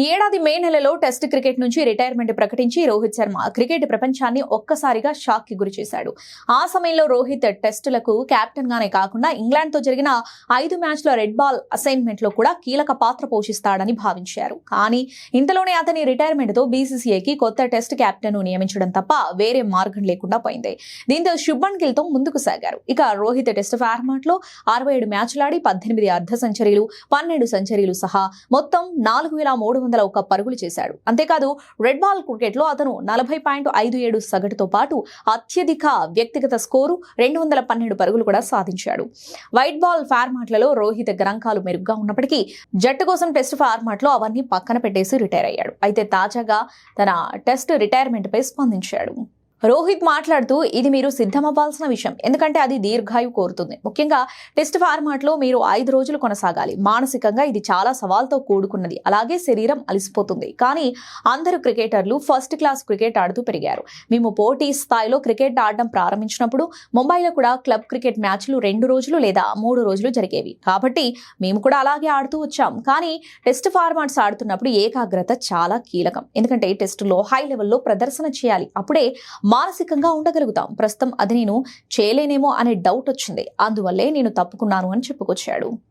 ఈ ఏడాది మే నెలలో టెస్ట్ క్రికెట్ నుంచి రిటైర్మెంట్ ప్రకటించి రోహిత్ శర్మ క్రికెట్ ప్రపంచాన్ని ఒక్కసారిగా షాక్ కి గురి చేశాడు. ఆ సమయంలో రోహిత్ టెస్టులకు కెప్టెన్ గానే కాకుండా ఇంగ్లాండ్ తో జరిగిన 5 మ్యాచ్ల రెడ్ బాల్ అసైన్మెంట్ లో కూడా కీలక పాత్ర పోషిస్తాడని భావించారు. కానీ ఇంతలోనే అతని రిటైర్మెంట్ తో బీసీసీఐకి కొత్త టెస్ట్ కెప్టెన్ ను నియమించడం తప్ప వేరే మార్గం లేకుండా పోయింది. దీంతో శుభ్మన్ గిల్ తో ముందుకు సాగారు. ఇక రోహిత్ టెస్ట్ ఫార్మాట్ లో 67 మ్యాచ్లాడి 18 అర్ధ సెంచరీలు 12 సెంచరీలు సహా మొత్తం 4,301 పరుగులు చేశాడు. అంతేకాదు రెడ్ బాల్ క్రికెట్ లో అతను 40.57 సగటుతో పాటు అత్యధిక వ్యక్తిగత స్కోరు 212 పరుగులు కూడా సాధించాడు. వైట్ బాల్ ఫార్మాట్లలో రోహిత్ గణాంకాలు మెరుగ్గా ఉన్నప్పటికీ జట్టు కోసం టెస్ట్ ఫార్మాట్ లో అవన్నీ పక్కన పెట్టేసి రిటైర్ అయ్యాడు. అయితే తాజాగా తన టెస్ట్ రిటైర్మెంట్ పై స్పందించాడు. రోహిత్ మాట్లాడుతూ, ఇది మీరు సిద్ధమవ్వాల్సిన విషయం, ఎందుకంటే అది దీర్ఘాయు కోరుతుంది. ముఖ్యంగా టెస్ట్ ఫార్మాట్ లో మీరు 5 రోజులు కొనసాగాలి. మానసికంగా ఇది చాలా సవాల్తో కూడుకున్నది. అలాగే శరీరం అలసిపోతుంది. కానీ అందరూ క్రికెటర్లు ఫస్ట్ క్లాస్ క్రికెట్ ఆడుతూ పెరిగారు. మేము పోటీ స్థాయిలో క్రికెట్ ఆడడం ప్రారంభించినప్పుడు ముంబైలో కూడా క్లబ్ క్రికెట్ మ్యాచ్లు 2 రోజులు లేదా 3 రోజులు జరిగేవి. కాబట్టి మేము కూడా అలాగే ఆడుతూ వచ్చాం. కానీ టెస్ట్ ఫార్మాట్స్ ఆడుతున్నప్పుడు ఏకాగ్రత చాలా కీలకం. ఎందుకంటే టెస్టులో హై లెవెల్లో ప్రదర్శన చేయాలి. అప్పుడే మానసికంగా ఉండగలుగుతాం. ప్రస్తుతం అది నేను చేయలేనేమో అనే డౌట్ వచ్చింది. అందువల్లే నేను తప్పుకున్నాను అని చెప్పుకొచ్చాడు.